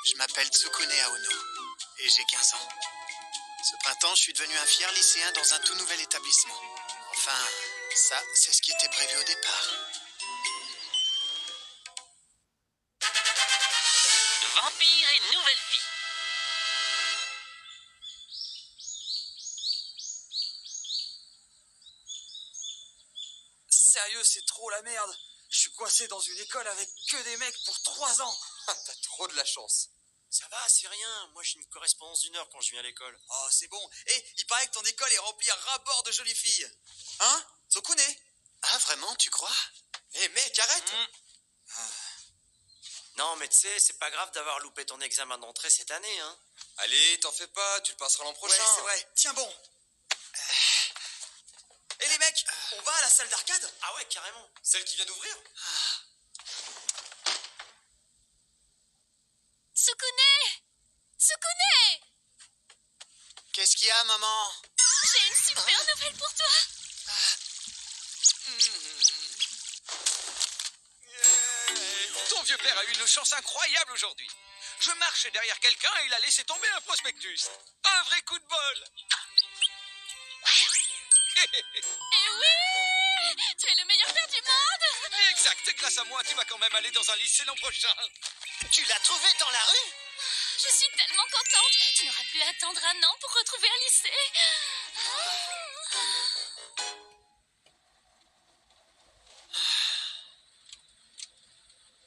Je m'appelle Tsukune Aono et j'ai 15 ans. Ce printemps, je suis devenu un fier lycéen dans un tout nouvel établissement. Enfin, ça, c'est ce qui était prévu au départ. Vampire et nouvelle vie. Sérieux, c'est trop la merde. Je suis coincé dans une école avec que des mecs pour 3 ans. T'as trop de la chance. Ça va, c'est rien. Moi, j'ai une correspondance d'1 heure quand je viens à l'école. Oh, c'est bon. Et il paraît que ton école est remplie à ras-bord de jolies filles. Hein, Tsukune? Ah, vraiment, tu crois? Eh mec, arrête. Non, mais tu sais, c'est pas grave d'avoir loupé ton examen d'entrée cette année, hein. Allez, t'en fais pas, tu le passeras l'an prochain. Ouais, c'est vrai. Tiens bon. Et les mecs, on va à la salle d'arcade? Ah ouais, carrément. Celle qui vient d'ouvrir? Tsukune! Tsukune! Qu'est-ce qu'il y a, maman? J'ai une super nouvelle pour toi! Ton vieux père a eu une chance incroyable aujourd'hui. Je marchais derrière quelqu'un et il a laissé tomber un prospectus. Un vrai coup de bol. Eh oui! Tu es le meilleur père du monde! Exact, grâce à moi, tu vas quand même aller dans un lycée l'an prochain. Tu l'as trouvé dans la rue? Je suis tellement contente! Tu n'auras plus à attendre 1 an pour retrouver un lycée!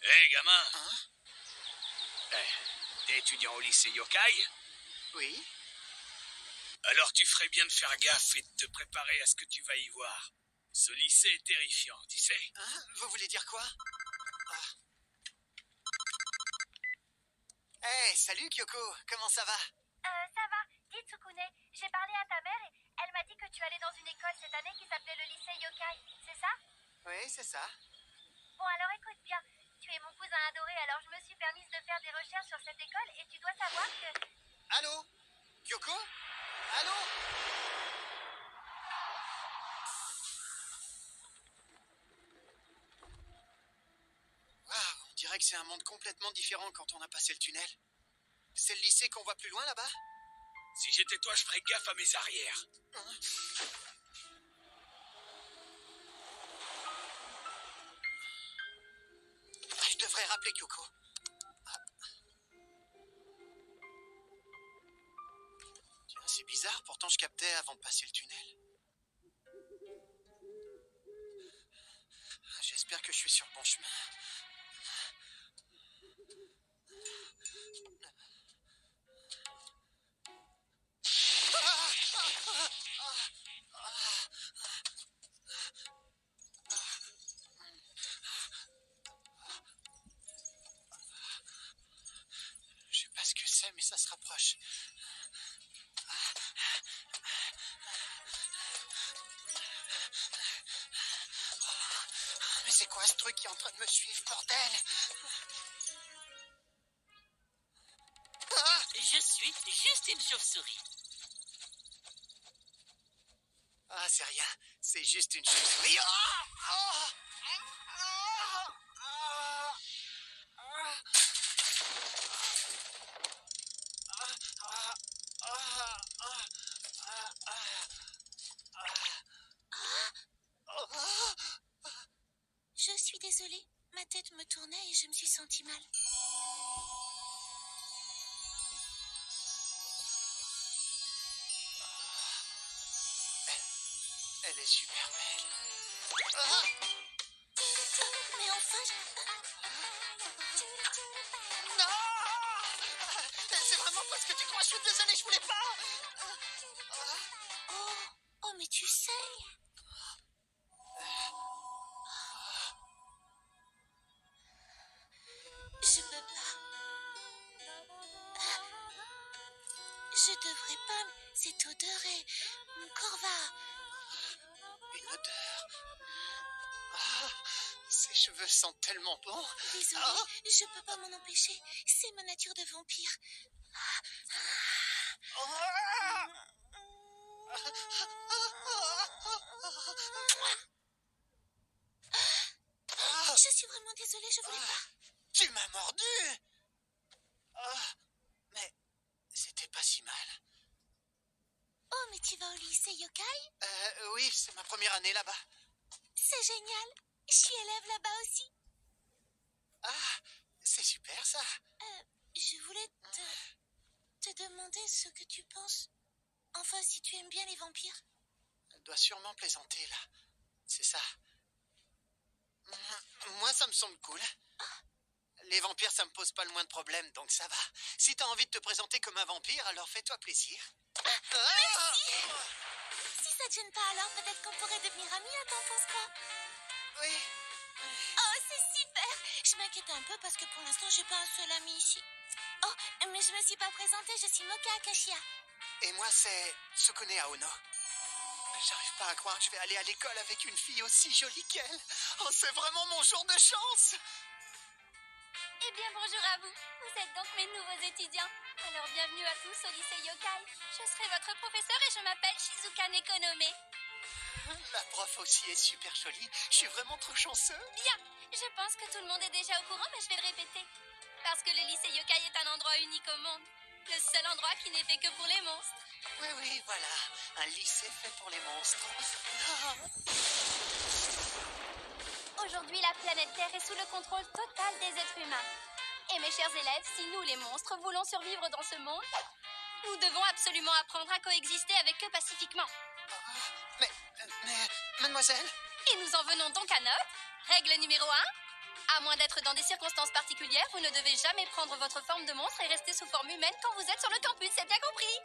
Hé, gamin. T'es étudiant au lycée Yokai? Oui. Alors tu ferais bien de faire gaffe et de te préparer à ce que tu vas y voir. Ce lycée est terrifiant, tu sais. Hein? Vous voulez dire quoi? Hey, salut Kyoko, comment ça va? Ça va. Dis Tsukune, j'ai parlé à ta mère et elle m'a dit que tu allais dans une école cette année qui s'appelait le lycée Yokai, c'est ça? Oui, c'est ça. Bon alors écoute bien, tu es mon cousin adoré alors je me suis permise de faire des recherches sur cette école et tu dois savoir que... Allô? Kyoko? Allô? Waouh, on dirait que c'est un monde complètement différent quand on a passé le tunnel. C'est le lycée qu'on voit plus loin là-bas? Si j'étais toi, je ferais gaffe à mes arrières. Je devrais rappeler Kyoko. Tiens, c'est bizarre, pourtant je captais avant de passer le tunnel. J'espère que je suis sur le bon chemin. Je sais pas ce que c'est, mais ça se rapproche. Mais c'est quoi ce truc qui est en train de me suivre, bordel? Je suis juste une chauve-souris. Ah, c'est rien. C'est juste une chauve-souris. Je suis désolée, ma tête me tournait et je me suis sentie mal. Elle est super belle. Mais enfin, Non! C'est vraiment pas ce que tu crois, je suis désolé, je voulais pas! Oh, mais tu sais... Je peux pas. Je devrais pas, mais cette odeur est... Mon corps va... Une odeur. Ses cheveux sentent tellement bon. Désolée, je peux pas m'en empêcher. C'est ma nature de vampire. Je suis vraiment désolée, je voulais pas. Tu m'as mordu! Tu vas au lycée yokai? Oui, c'est ma première année là-bas. C'est génial. Je suis élève là-bas aussi. Ah, c'est super ça. Je voulais te demander ce que tu penses. Enfin, si tu aimes bien les vampires. Elle doit sûrement plaisanter là. C'est ça. Moi, ça me semble cool. Les vampires, ça me pose pas le moins de problème, donc ça va. Si t'as envie de te présenter comme un vampire, alors fais-toi plaisir. Si ça te gêne pas, alors peut-être qu'on pourrait devenir amis, là, t'en penses quoi? Oui. Oh, c'est super. Je m'inquiétais un peu parce que pour l'instant, j'ai pas un seul ami ici. Oh, mais je me suis pas présentée, je suis Moka Akashia. Et moi, c'est Tsukune Aono. J'arrive pas à croire que je vais aller à l'école avec une fille aussi jolie qu'elle. Oh, c'est vraiment mon jour de chance. Eh bien, bonjour à vous. Vous êtes donc mes nouveaux étudiants. Alors, bienvenue à tous au lycée Yokai. Je serai votre professeur et je m'appelle Shizuka Nekonome. La prof aussi est super jolie. Je suis vraiment trop chanceux. Bien, je pense que tout le monde est déjà au courant, mais je vais le répéter. Parce que le lycée Yokai est un endroit unique au monde. Le seul endroit qui n'est fait que pour les monstres. Oui, voilà. Un lycée fait pour les monstres. Aujourd'hui, la planète Terre est sous le contrôle total des êtres humains. Et mes chers élèves, si nous, les monstres, voulons survivre dans ce monde, nous devons absolument apprendre à coexister avec eux pacifiquement. Mais, mademoiselle, Et nous en venons donc à notre règle numéro 1. À moins d'être dans des circonstances particulières, vous ne devez jamais prendre votre forme de monstre et rester sous forme humaine quand vous êtes sur le campus, c'est bien compris?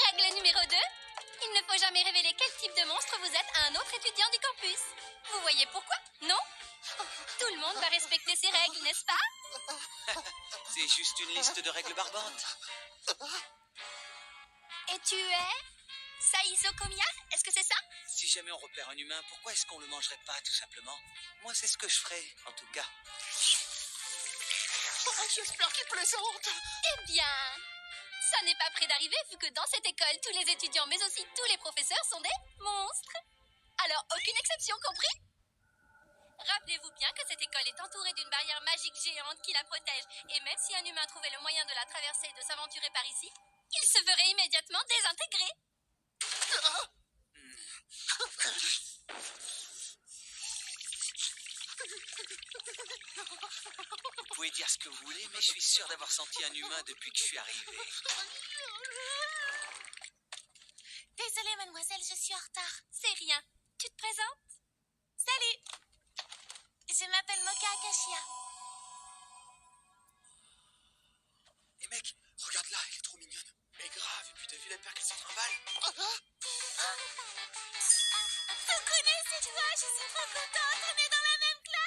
Règle numéro 2. Il ne faut jamais révéler quel type de monstre vous êtes à un autre étudiant du campus. Vous voyez pourquoi? Non? Tout le monde va respecter ces règles, n'est-ce pas? C'est juste une liste de règles barbantes. Et tu es Saizo Komiya? Est-ce que c'est ça? Si jamais on repère un humain, pourquoi est-ce qu'on le mangerait pas, tout simplement? Moi, c'est ce que je ferais, en tout cas. j'espère qu'il plaisante. Eh bien, ça n'est pas près d'arriver vu que dans cette école, tous les étudiants mais aussi tous les professeurs sont des monstres. Alors, aucune exception, compris? Rappelez-vous bien que cette école est entourée d'une barrière magique géante qui la protège. Et même si un humain trouvait le moyen de la traverser et de s'aventurer par ici, il se ferait immédiatement désintégrer. Vous pouvez dire ce que vous voulez, mais je suis sûr d'avoir senti un humain depuis que je suis arrivé. Désolée, mademoiselle, je suis en retard. C'est rien. Tu te présentes? Salut. Je m'appelle Moka Akashia. Et mec, regarde là, elle est trop mignonne. Mais grave, et puis t'as vu la paire qu'elle s'en trimballe? Tsukune, c'est toi, je suis trop contente, on est dans la même classe.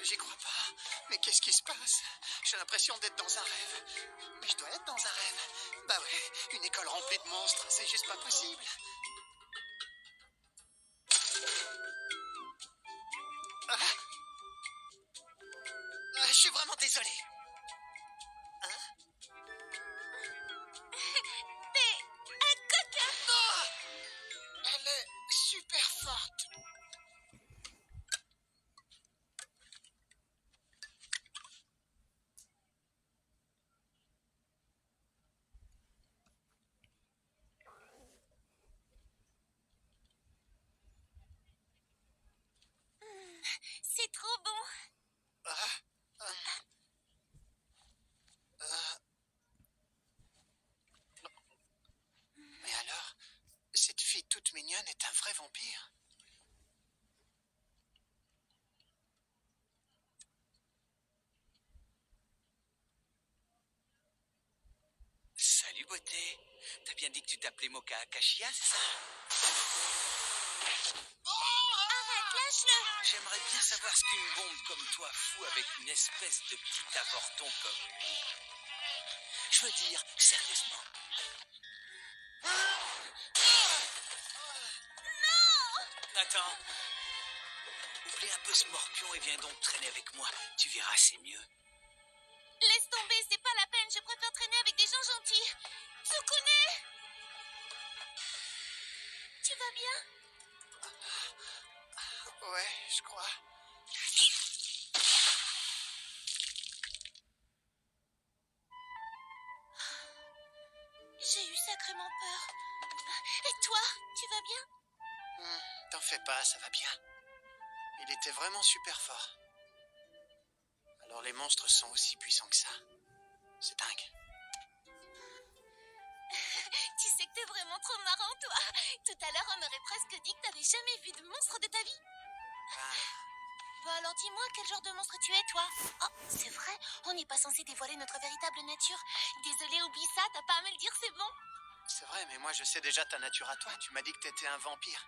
J'y crois pas. Mais qu'est-ce qui se passe? J'ai l'impression d'être dans un rêve. Mais je dois être dans un rêve. Bah ouais, une école remplie de monstres, c'est juste pas possible. Ah. Je suis vraiment désolé. T'es un coquin. Oh, elle est super forte. C'est trop bon. Mais alors, cette fille toute mignonne est un vrai vampire? Salut, beauté. T'as bien dit que tu t'appelais Moka Akashia, c'est ça? Arrête, lâche-le. J'aimerais bien savoir ce qu'une bombe comme toi fout avec une espèce de petit avorton comme lui. Je veux dire, sérieusement. Attends. Oublie un peu ce morpion et viens donc traîner avec moi. Tu verras, c'est mieux. Laisse tomber. tomber, c'est pas la peine. Je préfère traîner avec des gens gentils. Tsukune! Tu vas bien? Ouais, je crois. J'ai eu sacrément peur. Et toi, tu vas bien? T'en fais pas, ça va bien. Il était vraiment super fort. Alors les monstres sont aussi puissants que ça. C'est dingue. Tu sais que t'es vraiment trop marrant, toi. Tout à l'heure, on aurait presque dit que t'avais jamais vu de monstre de ta vie. Bah alors dis-moi, quel genre de monstre tu es, toi? Oh, c'est vrai, on n'est pas censé dévoiler notre véritable nature. Désolée, oublie ça, t'as pas à me le dire, c'est bon. C'est vrai, mais moi je sais déjà ta nature à toi. Tu m'as dit que t'étais un vampire.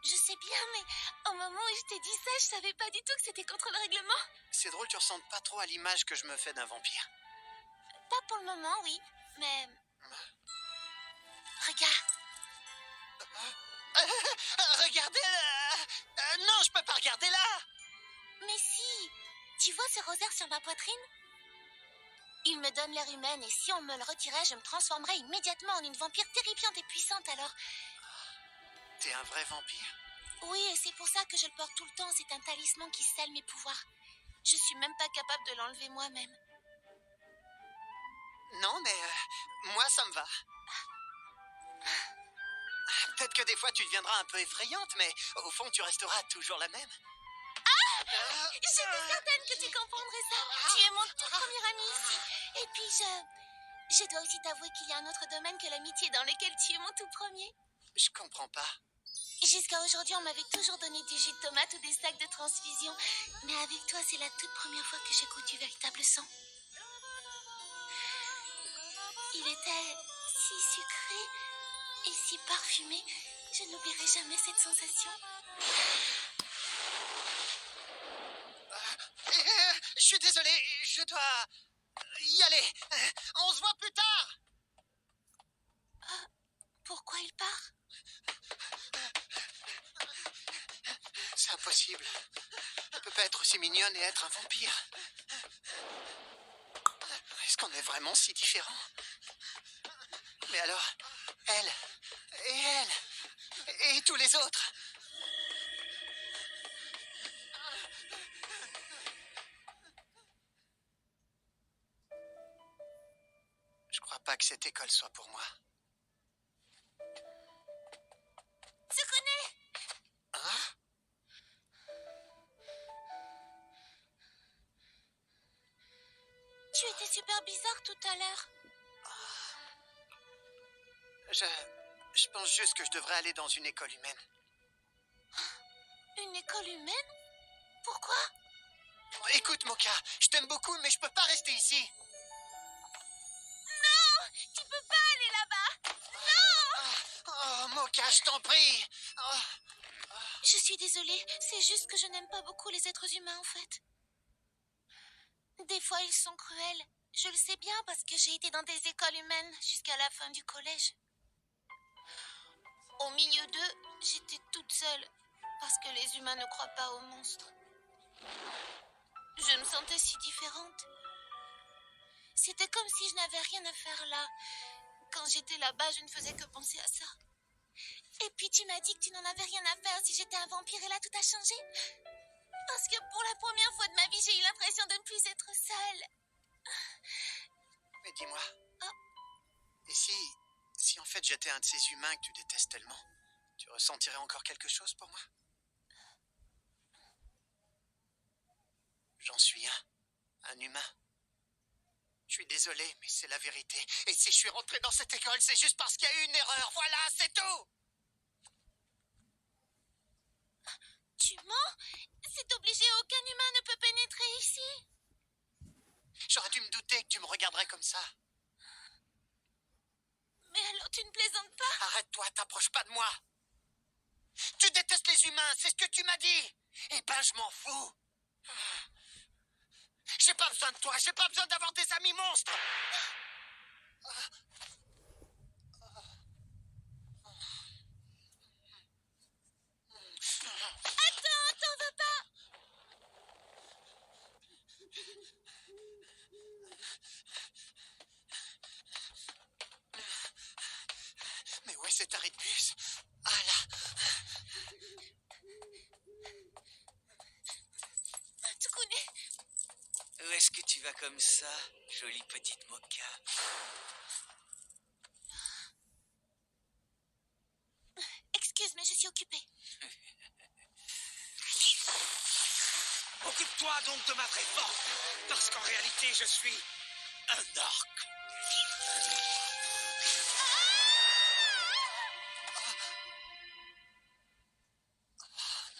Je sais bien, mais au moment où je t'ai dit ça, je savais pas du tout que c'était contre le règlement. C'est drôle, tu ressembles pas trop à l'image que je me fais d'un vampire. Pas pour le moment, oui, mais... Regarde. Regardez là. Non, je peux pas regarder là. Mais si, tu vois ce rosaire sur ma poitrine? Il me donne l'air humaine et si on me le retirait, je me transformerais immédiatement en une vampire terrifiante et puissante alors. T'es un vrai vampire? Oui, et c'est pour ça que je le porte tout le temps, c'est un talisman qui scelle mes pouvoirs. Je suis même pas capable de l'enlever moi-même. Non, mais moi ça me va. Peut-être que des fois tu deviendras un peu effrayante, mais au fond tu resteras toujours la même. J'étais certaine que tu comprendrais ça. Tu es mon tout premier ami ici. Et puis je dois aussi t'avouer qu'il y a un autre domaine que l'amitié dans lequel tu es mon tout premier. Je comprends pas. Jusqu'à aujourd'hui, on m'avait toujours donné du jus de tomate ou des sacs de transfusion. Mais avec toi, c'est la toute première fois que je goûte du véritable sang. Il était si sucré et si parfumé. Je n'oublierai jamais cette sensation. Je suis désolé, je dois y aller. On se voit plus tard. Pourquoi il part? C'est impossible. Elle peut pas être aussi mignonne et être un vampire. Est-ce qu'on est vraiment si différents? Mais alors, elle, et elle, et tous les autres. Je crois pas que cette école soit pour moi. Tsukune! Hein? Tu étais super bizarre tout à l'heure. Je pense juste que je devrais aller dans une école humaine. Une école humaine? Pourquoi? Écoute, Moka, je t'aime beaucoup, mais je peux pas rester ici. Non! Tu peux pas aller là-bas! Non! Oh, Moka, je t'en prie. Oh. Je suis désolée, c'est juste que je n'aime pas beaucoup les êtres humains en fait. Des fois, ils sont cruels. Je le sais bien parce que j'ai été dans des écoles humaines jusqu'à la fin du collège. Au milieu d'eux, j'étais toute seule parce que les humains ne croient pas aux monstres. Je me sentais si différente. C'était comme si je n'avais rien à faire là. Quand j'étais là-bas, je ne faisais que penser à ça. Et puis tu m'as dit que tu n'en avais rien à faire si j'étais un vampire et là tout a changé. Parce que pour la première fois de ma vie, j'ai eu l'impression de ne plus être seule. Mais dis-moi, et si en fait j'étais un de ces humains que tu détestes tellement, tu ressentirais encore quelque chose pour moi? J'en suis un humain. Je suis désolé, mais c'est la vérité. Et si je suis rentré dans cette école, c'est juste parce qu'il y a eu une erreur. Voilà, c'est tout. Tu mens? C'est obligé, aucun humain ne peut pénétrer ici. J'aurais dû me douter que tu me regarderais comme ça. Mais alors tu ne plaisantes pas? Arrête-toi, t'approches pas de moi. Tu détestes les humains, c'est ce que tu m'as dit. Eh ben, je m'en fous. J'ai pas besoin de toi, j'ai pas besoin d'avoir des amis monstres. Attends, t'en veux pas? cet arrêt de bus. Ah là. Tsukune, Où est-ce que tu vas comme ça, jolie petite Moka? excuse, mais je suis occupée. Occupe-toi donc de ma vraie forme, parce qu'en réalité, je suis un orc.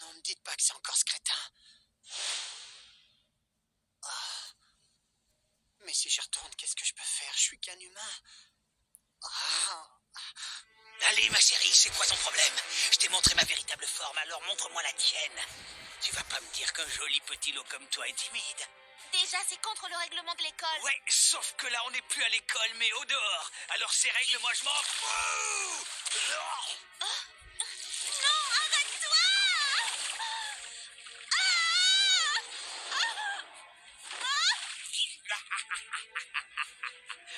Non, ne me dites pas que c'est encore ce crétin. Ah. Mais si j'y retourne, qu'est-ce que je peux faire? Je suis qu'un humain. Ah. Allez, ma chérie, c'est quoi ton problème? Je t'ai montré ma véritable forme, alors montre-moi la tienne. Tu vas pas me dire qu'un joli petit lot comme toi est timide? Déjà, c'est contre le règlement de l'école. Ouais, sauf que là, on n'est plus à l'école, mais au dehors. Alors ces règles, moi, je m'en fous! Non, arrête-toi!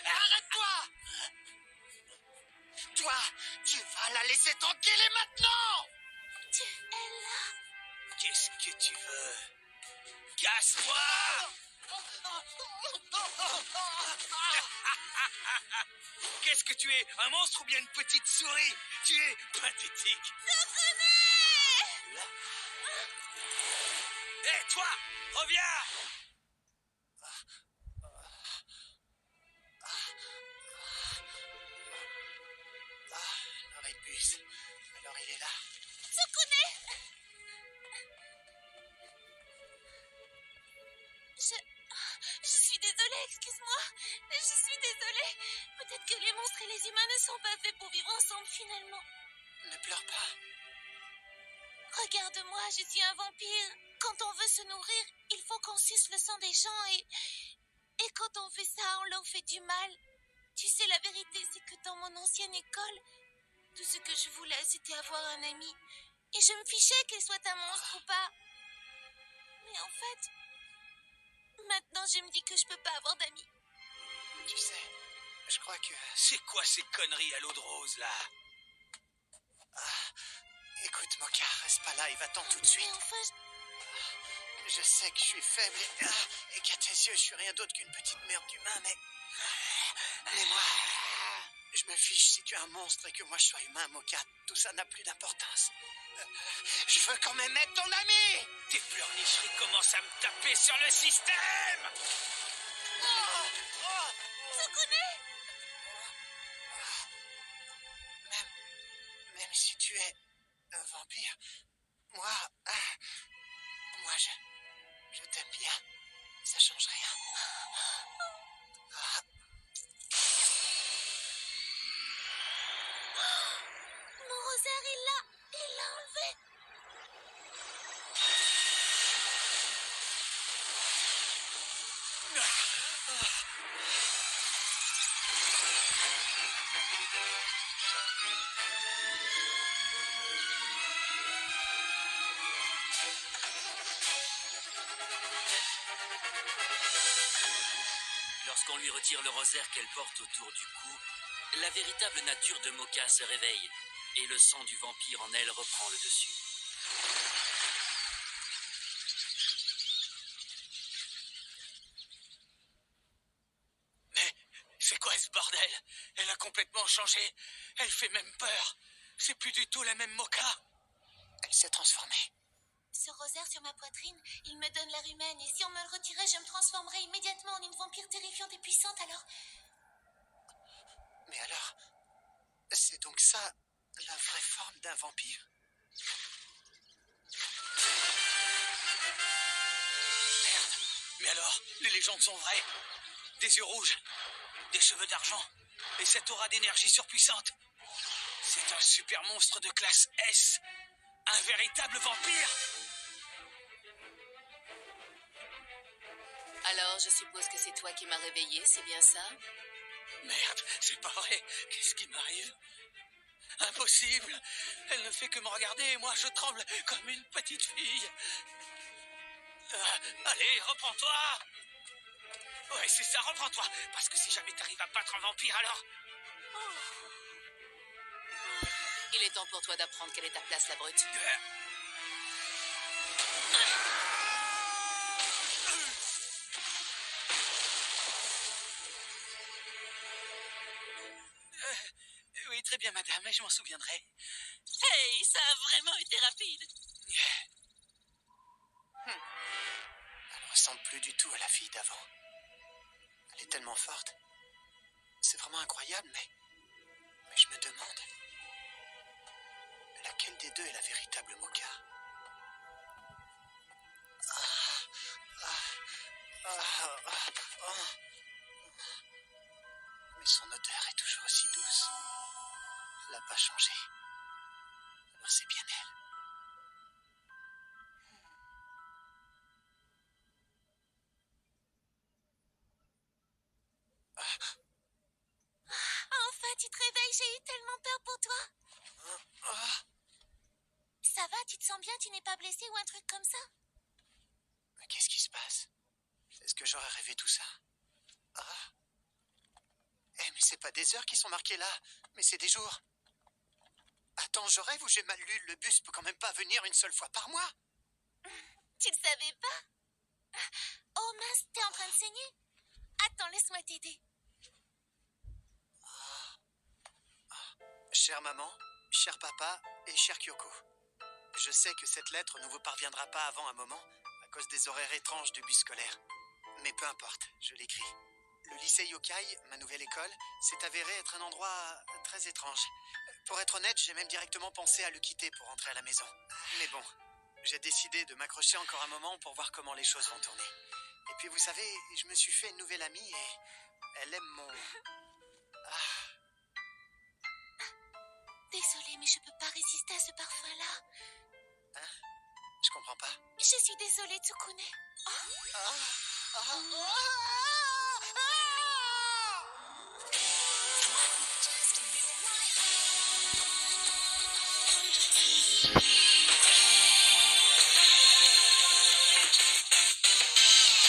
Arrête-toi! Toi, tu vas la laisser tranquille maintenant! Tu es là. Qu'est-ce que tu veux? Casse-toi! Qu'est-ce que tu es? Un monstre ou bien une petite souris? Tu es pathétique. Hé, toi! Reviens! L'arrêt de bus. Alors il est là. Tsukune! Je suis désolée, excuse-moi. Je suis désolée. Peut-être que les monstres et les humains ne sont pas faits pour vivre ensemble finalement. Ne pleure pas. Regarde-moi, je suis un vampire. Quand on veut se nourrir, il faut qu'on suce le sang des gens et quand on fait ça, on leur fait du mal. Tu sais, la vérité, c'est que dans mon ancienne école, tout ce que je voulais, c'était avoir un ami. Et je me fichais qu'il soit un monstre ou pas. Mais en fait, maintenant, je me dis que je peux pas avoir d'amis. Tu sais, je crois que... C'est quoi ces conneries à l'eau de rose, là? Écoute, Moka, reste pas là et va-t'en tout de suite. Mais enfin, Je sais que je suis faible et qu'à tes yeux, je suis rien d'autre qu'une petite merde d'humain, mais moi, je me fiche si tu es un monstre et que moi je sois humain, Moka. Tout ça n'a plus d'importance. Je veux quand même être ton ami! Tes pleurnicheries commencent à me taper sur le système! Tsukune! Même si tu es un vampire, moi je t'aime bien. Ça change rien. Mon rosaire, il l'a enlevé. Lorsqu'on lui retire le rosaire qu'elle porte autour du cou, la véritable nature de Moka se réveille et le sang du vampire en elle reprend le dessus. Mais c'est quoi ce bordel? Elle a complètement changé. Elle fait même peur. C'est plus du tout la même Moka. Elle s'est transformée. Ce rosaire sur ma poitrine, il me donne l'air humaine. Et si on me le retirait, je me transformerais immédiatement en une vampire terrifiante et puissante. Alors, Mais alors, c'est donc ça, la vraie forme d'un vampire? Merde. Mais alors, les légendes sont vraies. Des yeux rouges, des cheveux d'argent et cette aura d'énergie surpuissante. C'est un super monstre de classe S. Un véritable vampire. Alors, je suppose que c'est toi qui m'as réveillée, c'est bien ça? Merde, c'est pas vrai. Qu'est-ce qui m'arrive? Impossible. Elle ne fait que me regarder et moi je tremble comme une petite fille. Allez, reprends-toi. Ouais, c'est ça, reprends-toi. Parce que si jamais t'arrives à battre un vampire, alors... Il est temps pour toi d'apprendre quelle est ta place, la brute. Oui, très bien, madame, je m'en souviendrai. Hey, ça a vraiment été rapide. Elle ressemble plus du tout à la fille d'avant. Elle est tellement forte. C'est vraiment incroyable, mais je me demande... laquelle des deux est la véritable Moka? Mais son odeur est toujours aussi douce. Elle n'a pas changé. Alors c'est bien elle. Enfin, tu te réveilles, j'ai eu tellement peur pour toi. Ça va, tu te sens bien, tu n'es pas blessé ou un truc comme ça? Mais qu'est-ce qui se passe? Est-ce que j'aurais rêvé tout ça? Eh, mais c'est pas des heures qui sont marquées là, mais c'est des jours. Attends, je rêve ou j'ai mal lu? Le bus peut quand même pas venir une seule fois par mois. Tu le savais pas? Oh mince, t'es en train de saigner? Attends, laisse-moi t'aider. Chère maman, cher papa et cher Kyoko, je sais que cette lettre ne vous parviendra pas avant un moment à cause des horaires étranges du bus scolaire. Mais peu importe, je l'écris. Le lycée Yokai, ma nouvelle école, s'est avéré être un endroit très étrange. Pour être honnête, j'ai même directement pensé à le quitter pour rentrer à la maison. Mais bon, j'ai décidé de m'accrocher encore un moment pour voir comment les choses vont tourner. Et puis vous savez, je me suis fait une nouvelle amie et elle aime mon... Désolée, mais je peux pas résister à ce parfum-là. Je comprends pas. Je suis désolée, Tsukune. Ah,